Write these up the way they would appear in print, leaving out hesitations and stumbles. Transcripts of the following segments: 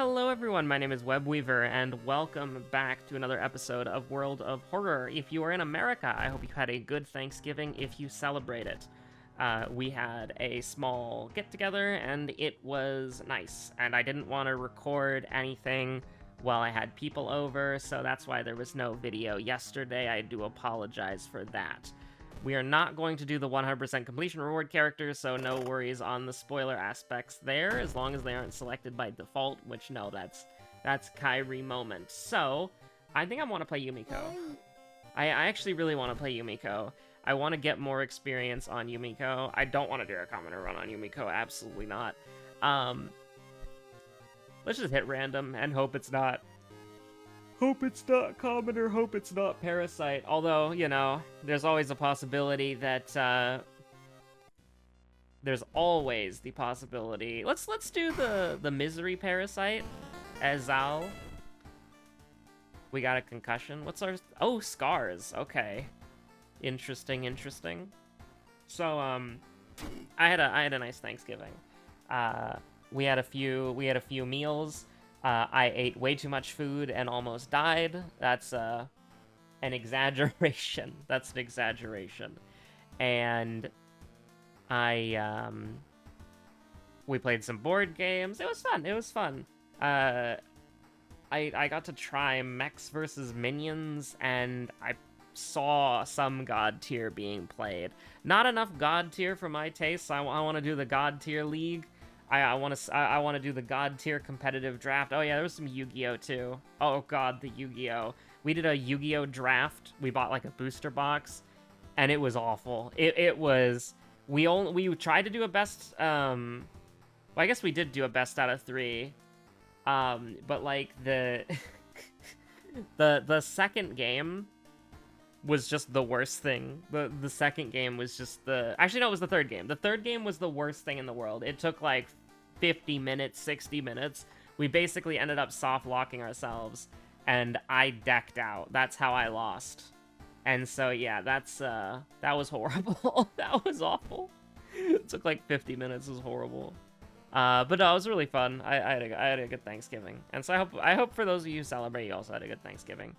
Hello everyone, my name is Webweaver, and welcome back to another episode of World of Horror. If you are in America, I hope you had a good Thanksgiving if you celebrate it. We had a small get-together, and it was nice, and I didn't want to record anything while I had people over, so that's why there was no video yesterday. I do apologize for that. We are not going to do the 100% completion reward characters, so no worries on the spoiler aspects there, as long as they aren't selected by default, which, no, that's Kyrie moment. So, I think I want to play Yumiko. I actually really want to play Yumiko. I want to get more experience on Yumiko. I don't want to do a commenter run on Yumiko, absolutely not. Let's just hit random and hope it's not Commoner, hope it's not Parasite. Although, you know, there's always a possibility that, there's always the possibility. Let's do the Misery Parasite as Zal. We got a concussion. What's our... Oh, scars. Okay. Interesting. So, I had a nice Thanksgiving. We had a few meals. I ate way too much food and almost died. That's an exaggeration. That's an exaggeration. And we played some board games. It was fun. I got to try Mechs versus Minions, and I saw some God tier being played. Not enough God tier for my taste. I want to do the God tier league. I want to do the God tier competitive draft. Oh yeah, there was some Yu-Gi-Oh too. Oh god, the Yu-Gi-Oh. We did a Yu-Gi-Oh draft. We bought like a booster box, and it was awful. It was. We tried to do a best. Well, I guess we did do a best out of 3. But like the the second game was just the worst thing. The second game was just the... Actually, no, it was the third game. The third game was the worst thing in the world. It took like 50 minutes, 60 minutes. We basically ended up soft-locking ourselves, and I decked out. That's how I lost. And so, yeah, that was horrible. That was awful. It took like 50 minutes. It was horrible. But no, it was really fun. I had a good Thanksgiving. And so I hope for those of you who celebrate, you also had a good Thanksgiving.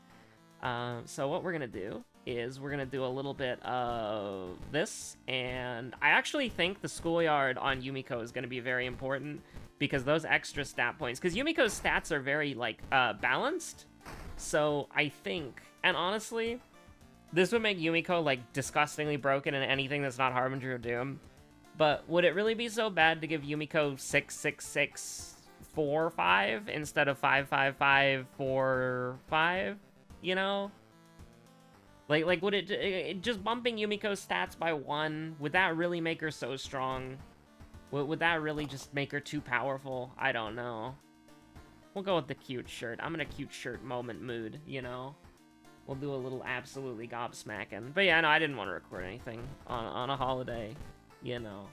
So what we're gonna do is we're gonna do a little bit of this, and I actually think the schoolyard on Yumiko is gonna be very important, because those extra stat points, because Yumiko's stats are very, like, balanced, so I think, and honestly, this would make Yumiko, like, disgustingly broken in anything that's not Harbinger of Doom, but would it really be so bad to give Yumiko 6-6-6-4-5 instead of 5-5-5-4-5? You know? Like would it just bumping Yumiko's stats by 1, would that really make her so strong? Would that really just make her too powerful? I don't know. We'll go with the cute shirt. I'm in a cute shirt moment mood, you know? We'll do a little absolutely gobsmacking. But yeah, no, I didn't want to record anything on a holiday, you know?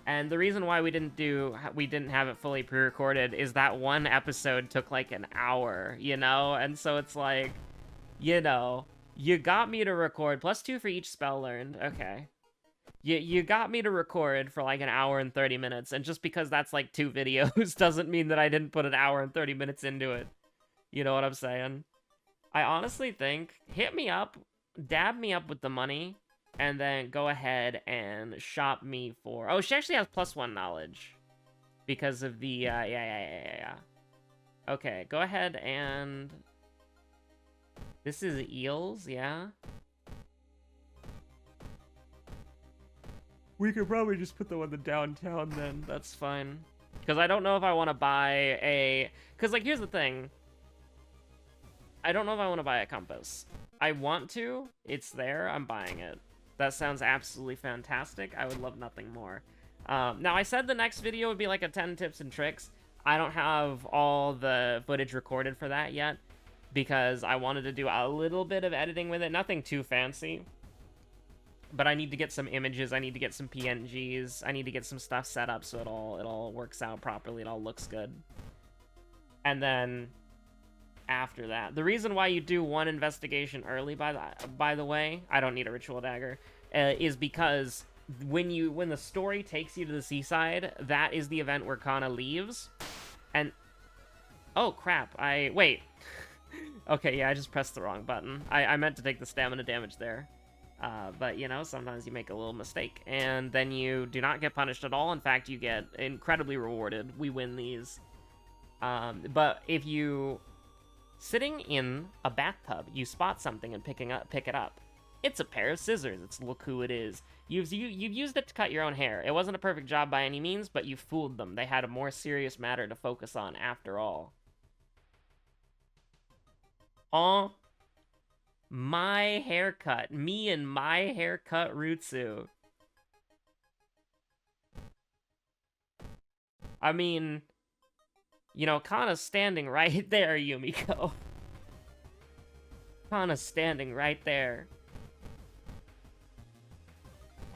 And the reason why we didn't have it fully pre-recorded is that one episode took like an hour, you know? And so it's like, you know, you got me to record, +2 for each spell learned, okay. You got me to record for like an hour and 30 minutes, and just because that's like 2 videos doesn't mean that I didn't put an hour and 30 minutes into it. You know what I'm saying? I honestly think, hit me up, dab me up with the money, and then go ahead and shop me for... Oh, she actually has +1 knowledge. Because of the... Yeah. Okay, go ahead and... This is eels, yeah? We could probably just put the one in the downtown then. That's fine. Because I don't know if I want to buy a... Because, like, here's the thing. I don't know if I want to buy a compass. I want to. It's there. I'm buying it. That sounds absolutely fantastic. I would love nothing more. Now, I said the next video would be like a 10 tips and tricks. I don't have all the footage recorded for that yet, because I wanted to do a little bit of editing with it. Nothing too fancy. But I need to get some images. I need to get some PNGs. I need to get some stuff set up so it all works out properly. It all looks good. And then... after that. The reason why you do one investigation early, by the way, I don't need a ritual dagger, is because when the story takes you to the seaside, that is the event where Kana leaves, and Oh, crap. Wait. Okay, yeah, I just pressed the wrong button. I meant to take the stamina damage there. But, you know, sometimes you make a little mistake, and then you do not get punished at all. In fact, you get incredibly rewarded. We win these. But if you... Sitting in a bathtub, you spot something and pick it up. It's a pair of scissors. It's look who it is. You've used it to cut your own hair. It wasn't a perfect job by any means, but you fooled them. They had a more serious matter to focus on after all. My haircut. Me and my haircut Rutsu. I mean, you know, Kana's standing right there, Yumiko. Kana's standing right there.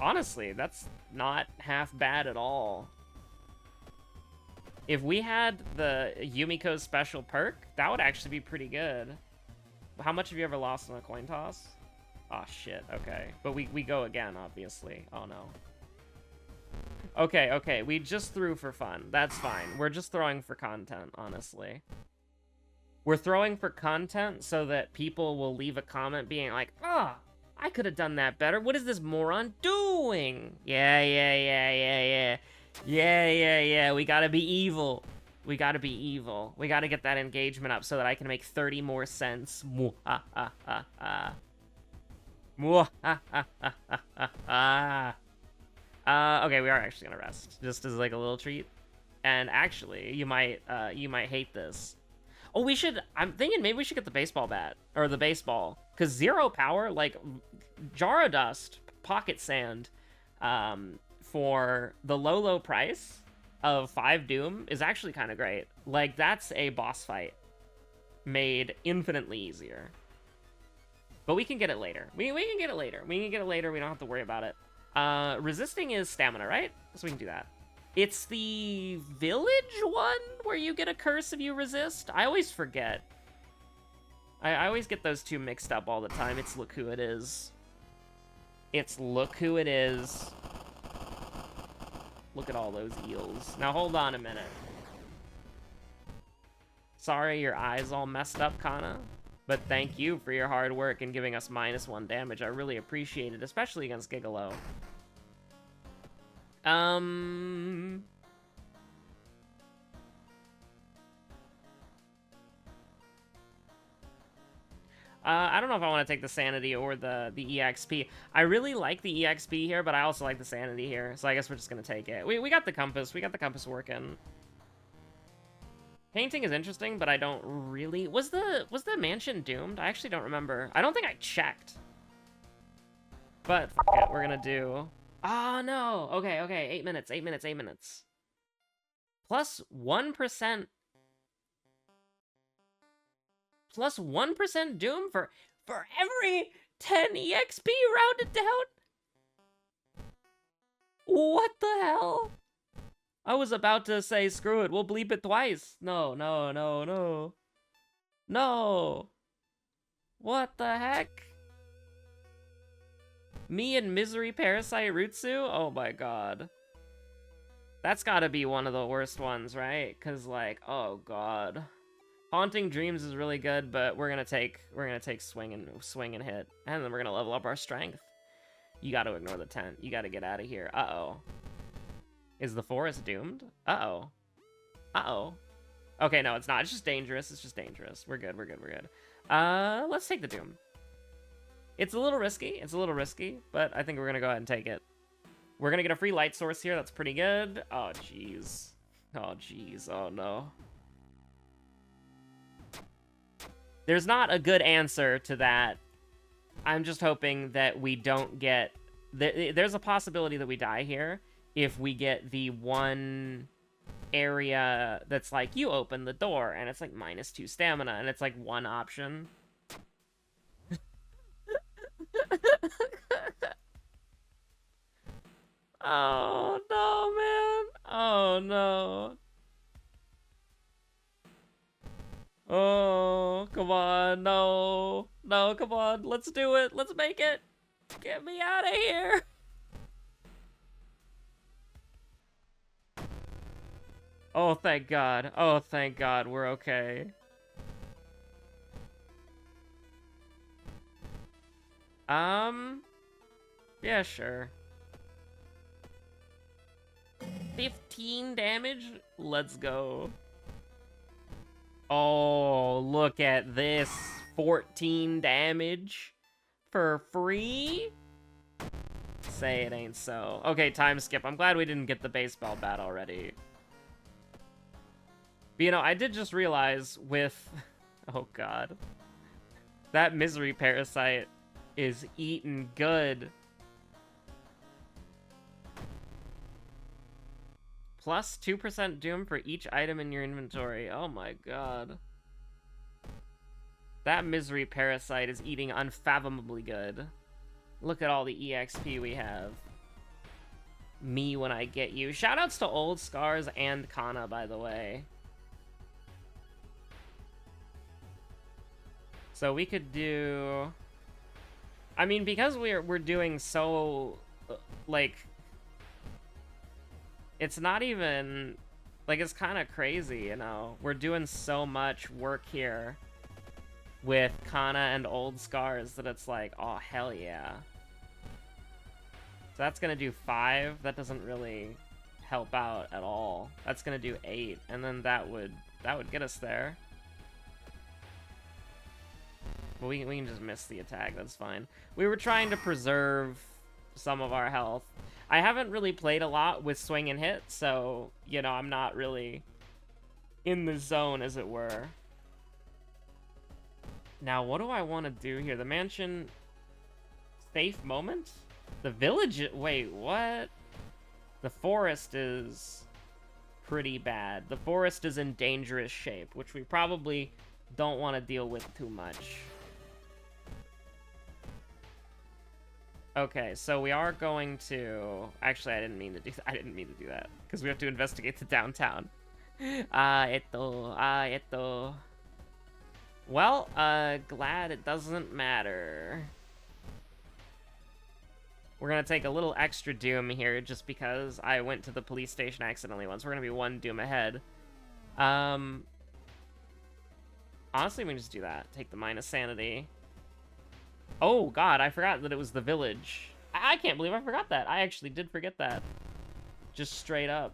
Honestly, that's not half bad at all. If we had the Yumiko's special perk, that would actually be pretty good. How much have you ever lost in a coin toss? Oh, shit. Okay. But we go again, obviously. Oh, no. Okay. We just threw for fun. That's fine. We're just throwing for content, honestly. We're throwing for content so that people will leave a comment being like, ah, oh, I could have done that better. What is this moron doing? Yeah. We gotta be evil. We gotta be evil. We gotta get that engagement up so that I can make 30 more cents. Okay, we are actually gonna rest, just as like a little treat. And actually, you might hate this. Oh, I'm thinking maybe we should get the baseball bat, or the baseball. Because 0 power, like, Jar Dust, Pocket Sand, for the low price of 5 Doom is actually kind of great. Like, that's a boss fight made infinitely easier. But we can get it later. We can get it later. We don't have to worry about it. Resisting is stamina, right? So we can do that. It's the village one where you get a curse if you resist? I always forget. I always get those two mixed up all the time. It's look who it is. It's look who it is. Look at all those eels. Now hold on a minute. Sorry your eye's all messed up, Kana. But thank you for your hard work and giving us -1 damage. I really appreciate it, especially against Gigolo. I don't know if I want to take the Sanity or the EXP. I really like the EXP here, but I also like the Sanity here, so I guess we're just going to take it. We got the compass. We got the compass working. Painting is interesting, but I don't really... Was the mansion doomed? I actually don't remember. I don't think I checked. But, fuck it, we're going to do... Oh, no! Okay, 8 minutes. Plus 1%... Plus 1% Doom for every 10 EXP rounded down? What the hell? I was about to say, screw it, we'll bleep it twice. No. No! What the heck? Me and Misery Parasite Rutsu? Oh my god. That's gotta be one of the worst ones, right? Cause like, oh god. Haunting Dreams is really good, but we're gonna take swing and hit, and then we're gonna level up our strength. You gotta ignore the tent. You gotta get out of here. Uh-oh. Is the forest doomed? Uh-oh. Okay, no, it's not. It's just dangerous. We're good. Let's take the Doom. It's a little risky, but I think we're gonna go ahead and take it. We're gonna get a free light source here. That's pretty good. Oh, jeez. Oh, no. There's not a good answer to that. I'm just hoping that we don't get... There's a possibility that we die here if we get the one area that's like, you open the door, and it's like -2 stamina, and it's like one option. Oh, no, man. Oh, no. Oh, come on, no, come on, let's do it, let's make it, get me out of here. Oh, thank God. Oh, thank God, we're okay. Yeah, sure. 15 damage? Let's go. Oh, look at this. 14 damage for free? Say it ain't so. Okay, time skip. I'm glad we didn't get the baseball bat already. But, you know, I did just realize with... Oh, God. That misery parasite is eating good. Plus 2% doom for each item in your inventory. Oh my god. That misery parasite is eating unfathomably good. Look at all the EXP we have. Me when I get you. Shoutouts to Old Scars and Kana, by the way. So we could do... I mean, because we're doing so... like... It's not even... like, it's kind of crazy, you know? We're doing so much work here with Kana and Old Scars that it's like, oh, hell yeah. So that's gonna do 5. That doesn't really help out at all. That's gonna do 8, and then that would get us there. But we can just miss the attack, that's fine. We were trying to preserve some of our health. I haven't really played a lot with swing and hit, so, you know, I'm not really in the zone, as it were. Now, what do I want to do here? The mansion... safe moment? The village... wait, what? The forest is pretty bad. The forest is in dangerous shape, which we probably don't want to deal with too much. Okay, so we are going to... actually, I didn't mean to do that. I didn't mean to do that, because we have to investigate the downtown. Well, glad it doesn't matter. We're gonna take a little extra doom here, just because I went to the police station accidentally once. We're gonna be 1 doom ahead. Honestly, we can just do that. Take the minus sanity. Oh, God, I forgot that it was the village. I can't believe I forgot that. I actually did forget that. Just straight up.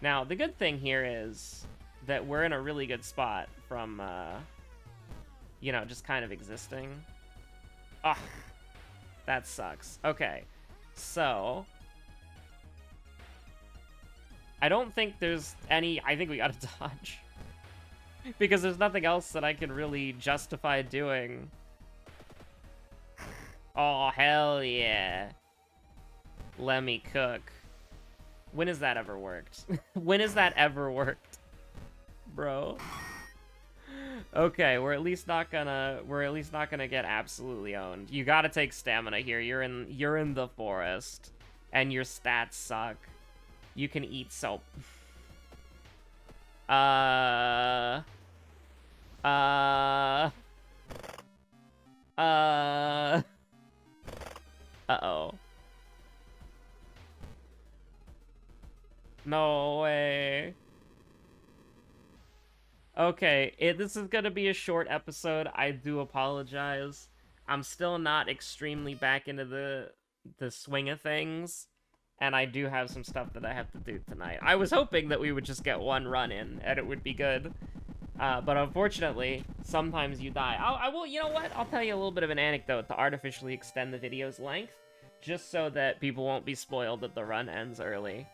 Now, the good thing here is that we're in a really good spot from, you know, just kind of existing. Ugh. That sucks. Okay. So... I don't think there's any... I think we gotta dodge. Because there's nothing else that I can really justify doing. Oh, hell yeah. Let me cook. When has that ever worked? When has that ever worked? Bro. Okay, we're at least not gonna get absolutely owned. You gotta take stamina here. You're in the forest. And your stats suck. You can eat soap. Uh-oh. No way. Okay, this is gonna be a short episode. I do apologize. I'm still not extremely back into the swing of things, and I do have some stuff that I have to do tonight. I was hoping that we would just get 1 run in, and it would be good. But unfortunately, sometimes you die. I will, you know what? I'll tell you a little bit of an anecdote to artificially extend the video's length, just so that people won't be spoiled that the run ends early.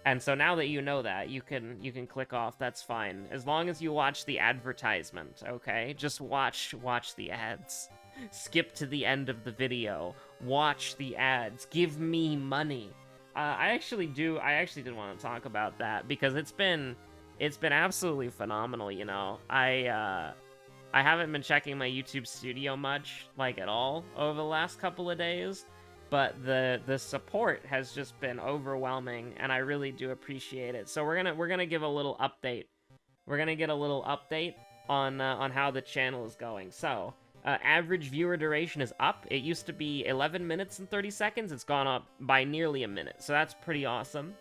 And so now that you know that, you can click off, that's fine. As long as you watch the advertisement, okay? Just watch the ads. Skip to the end of the video. Watch the ads. Give me money. I actually did want to talk about that, because it's been absolutely phenomenal, you know. I haven't been checking my YouTube studio much, like, at all over the last couple of days. But the support has just been overwhelming, and I really do appreciate it. So we're gonna give a little update. We're gonna get a little update on how the channel is going. So average viewer duration is up. It used to be 11 minutes and 30 seconds. It's gone up by nearly a minute. So that's pretty awesome.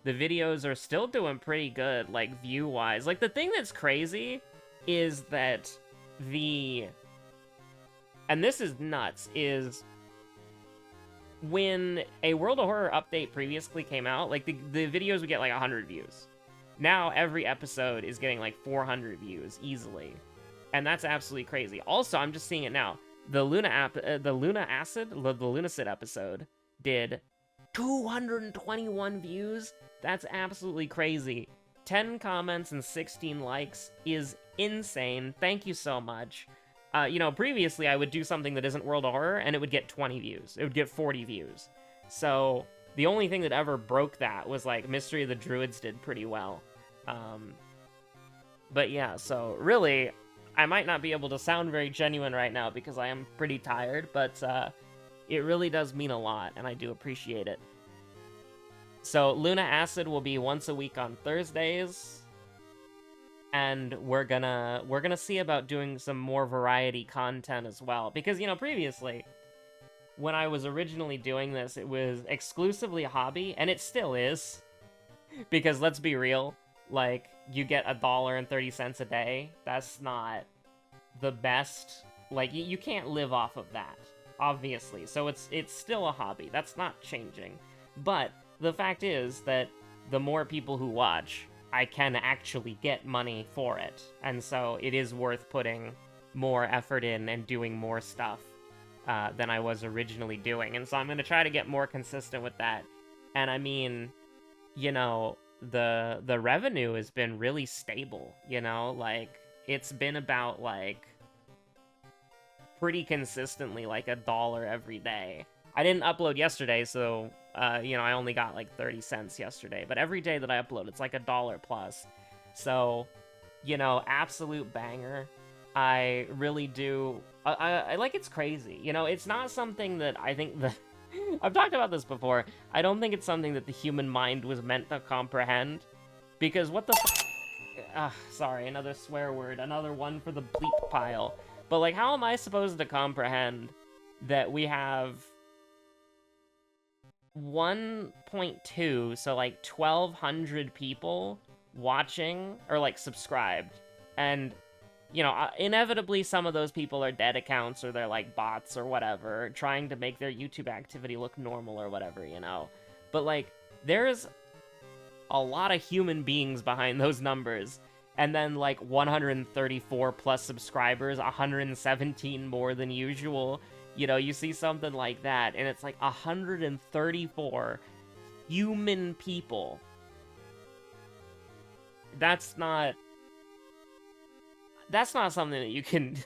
the videos are still doing pretty good, like, view-wise. Like, the thing that's crazy is that and this is nuts, is when a World of Horror update previously came out, like, the videos would get, like, 100 views. Now, every episode is getting, like, 400 views, easily. And that's absolutely crazy. Also, I'm just seeing it now. The Lunacid episode did 221 views. That's absolutely crazy. 10 comments and 16 likes is insane. Thank you so much. You know, previously I would do something that isn't World of Horror, and it would get 20 views. It would get 40 views. So, the only thing that ever broke that was, like, Mystery of the Druids did pretty well. But yeah, so, really, I might not be able to sound very genuine right now because I am pretty tired, but, it really does mean a lot, and I do appreciate it. So, Luna Acid will be once a week on Thursdays. And we're gonna see about doing some more variety content as well. Because, you know, previously, when I was originally doing this, it was exclusively a hobby, and it still is. Because, let's be real, like, you get $1.30 a day. That's not the best. Like, you can't live off of that, obviously. So it's still a hobby. That's not changing. But the fact is that the more people who watch, I can actually get money for it. And so it is worth putting more effort in and doing more stuff than I was originally doing. And so I'm going to try to get more consistent with that. And I mean, you know, the revenue has been really stable, you know? Like, it's been about, like, pretty consistently, like, $1 every day. I didn't upload yesterday, so, you know, I only got, like, 30 cents yesterday. But every day that I upload, it's, like, $1 plus. So, you know, absolute banger. I really do... I like, it's crazy. You know, it's not something that I think that... I've talked about this before. I don't think it's something that the human mind was meant to comprehend. Because what the sorry, another swear word. Another one for the bleep pile. But, like, how am I supposed to comprehend that we have 1.2, so, like, 1,200 people watching, or, like, subscribed, and, you know, inevitably some of those people are dead accounts, or they're, like, bots, or whatever, trying to make their YouTube activity look normal, or whatever, you know? But, like, there's a lot of human beings behind those numbers, and then, like, 134 plus subscribers, 117 more than usual. You know, you see something like that, and it's like 134 human people. That's not something that you can...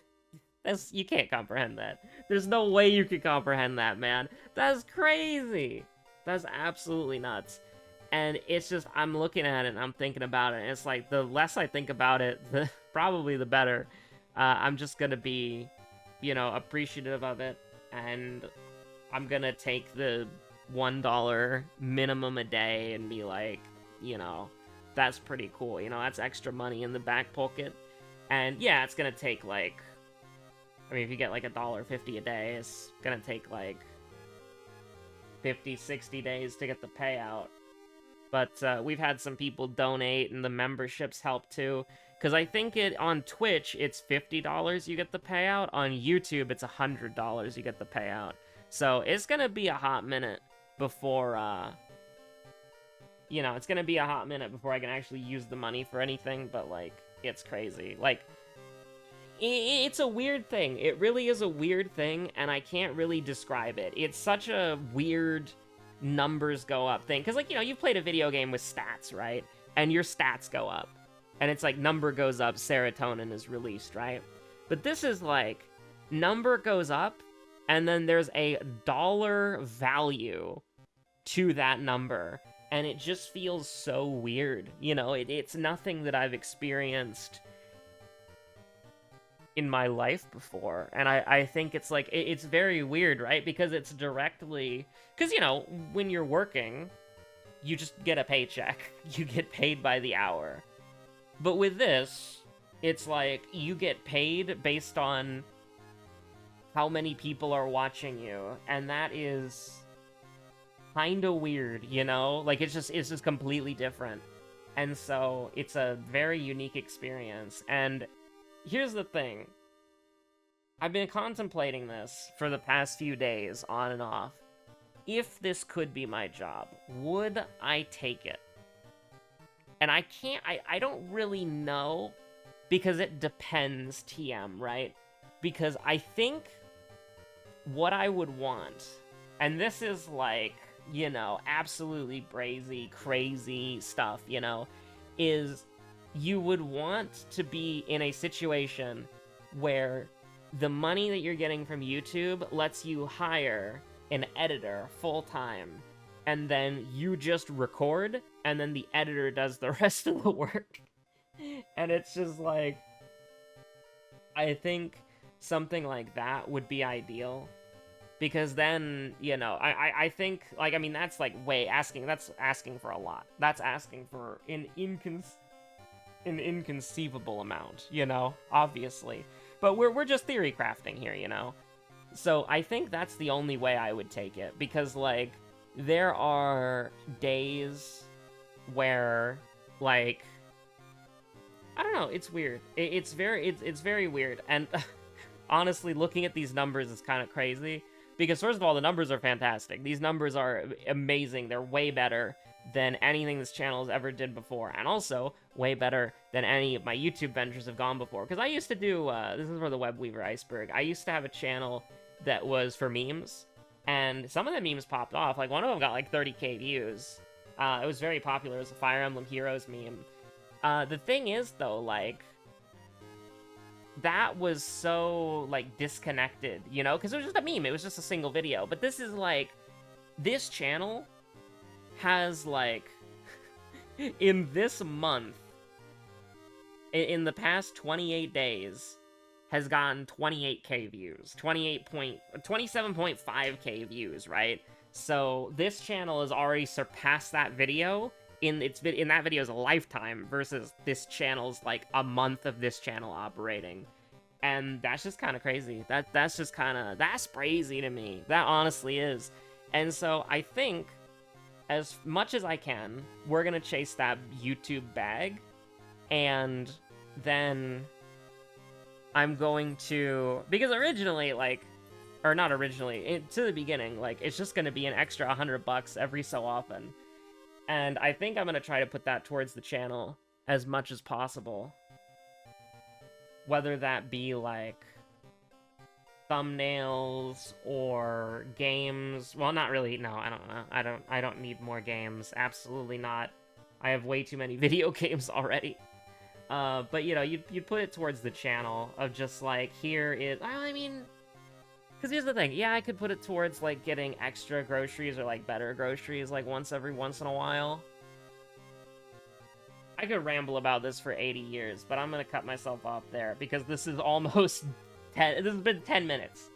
you can't comprehend that. There's no way you can comprehend that, man. That's crazy. That's absolutely nuts. And it's just, I'm looking at it, and I'm thinking about it, and it's like, the less I think about it, probably the better. I'm just gonna be, you know, appreciative of it, and I'm gonna take the $1 minimum a day and be like, you know, that's pretty cool, you know, that's extra money in the back pocket. And yeah, it's gonna take, like, I mean, if you get like $1.50 a day, it's gonna take like 50, 60 days to get the payout. But we've had some people donate, and the memberships help too. Because I think on Twitch, it's $50 you get the payout. On YouTube, it's $100 you get the payout. So it's going to be a hot minute before, you know, it's going to be a hot minute before I can actually use the money for anything. But, like, it's crazy. Like, it's a weird thing. It really is a weird thing, and I can't really describe it. It's such a weird numbers go up thing. Because, like, you know, you've played a video game with stats, right? And your stats go up. And it's like, number goes up, serotonin is released, right? But this is like, number goes up, and then there's a dollar value to that number. And it just feels so weird. You know, it's nothing that I've experienced in my life before. And I think it's like, it's very weird, right? Because it's directly... Because, you know, when you're working, you just get a paycheck. You get paid by the hour. But with this, it's like, you get paid based on how many people are watching you, and that is kind of weird, you know? Like, it's just completely different. And so, it's a very unique experience. And here's the thing. I've been contemplating this for the past few days, on and off. If this could be my job, would I take it? And I don't really know, because it depends, TM, right? Because I think what I would want, and this is like, you know, absolutely brazy, crazy stuff, you know, is you would want to be in a situation where the money that you're getting from YouTube lets you hire an editor full-time, and then you just record, and then the editor does the rest of the work. And it's just like, I think something like that would be ideal. Because then, you know, I think, like, I mean, that's, like, that's asking for a lot. That's asking for an inconceivable amount, you know, obviously. But we're just theory crafting here, you know? So I think that's the only way I would take it, because, like, there are days where, like, I don't know, it's weird. It's very weird, and honestly, looking at these numbers is kind of crazy, because first of all, the numbers are fantastic. These numbers are amazing. They're way better than anything this channel has ever did before, and also way better than any of my YouTube ventures have gone before. Because I used to do, this is for the Webweaver iceberg, I used to have a channel that was for memes, and some of the memes popped off. Like, one of them got like 30k views. It was very popular. It was a Fire Emblem Heroes meme. The thing is, though, like, that was so, like, disconnected, you know? Because it was just a meme. It was just a single video. But this is, like, this channel has, like, in this month, in the past 28 days, has gotten 28k views. 27.5k views, right? So this channel has already surpassed that video in that video's lifetime versus this channel's, like, a month of this channel operating. And that's just kind of crazy. That's just kind of, that's crazy to me. That honestly is. And so I think, as much as I can, we're gonna chase that YouTube bag, and then I'm going to, because originally, like, or not originally, to the beginning, like, it's just gonna be an extra $100 every so often. And I think I'm gonna try to put that towards the channel as much as possible. Whether that be, like, thumbnails or games. Well, not really. No, I don't know. I don't need more games. Absolutely not. I have way too many video games already. But, you know, you'd put it towards the channel of just, like, here is... Well, I mean... Because here's the thing. Yeah, I could put it towards, like, getting extra groceries or, like, better groceries, like, once in a while. I could ramble about this for 80 years, but I'm gonna cut myself off there, because this is almost 10... This has been 10 minutes.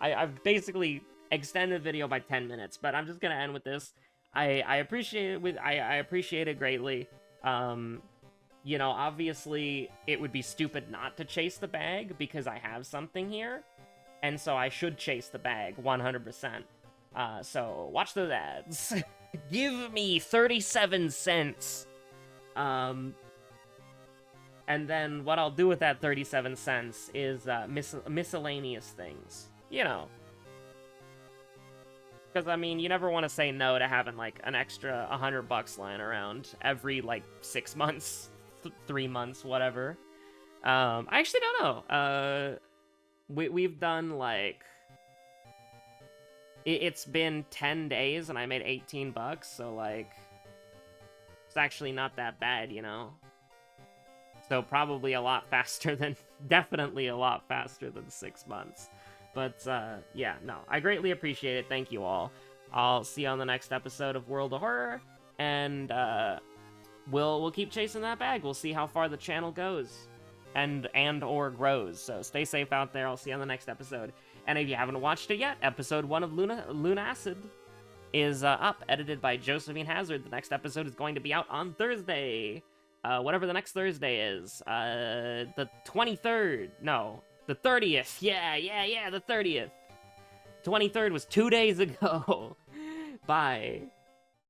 I've basically extended the video by 10 minutes, but I'm just gonna end with this. I appreciate it I appreciate it greatly. You know, obviously, it would be stupid not to chase the bag, because I have something here, and so I should chase the bag, 100%. So, watch those ads. Give me 37 cents! And then what I'll do with that 37 cents is, miscellaneous things. You know. Because, I mean, you never want to say no to having, like, an extra $100 lying around every, like, 6 months, 3 months, whatever. I actually don't know. We've done, like... It's been 10 days and I made $18, so, like... It's actually not that bad, you know? So probably a lot faster than... Definitely a lot faster than 6 months. But, yeah, no. I greatly appreciate it. Thank you all. I'll see you on the next episode of World of Horror. And, we'll keep chasing that bag. We'll see how far the channel goes. And or grows. So stay safe out there. I'll see you on the next episode. And if you haven't watched it yet, episode 1 of Lunacid is up, edited by Josephine Hazard. The next episode is going to be out on Thursday. Whatever the next Thursday is. The 23rd. No, the 30th. Yeah, the 30th. 23rd was 2 days ago. Bye.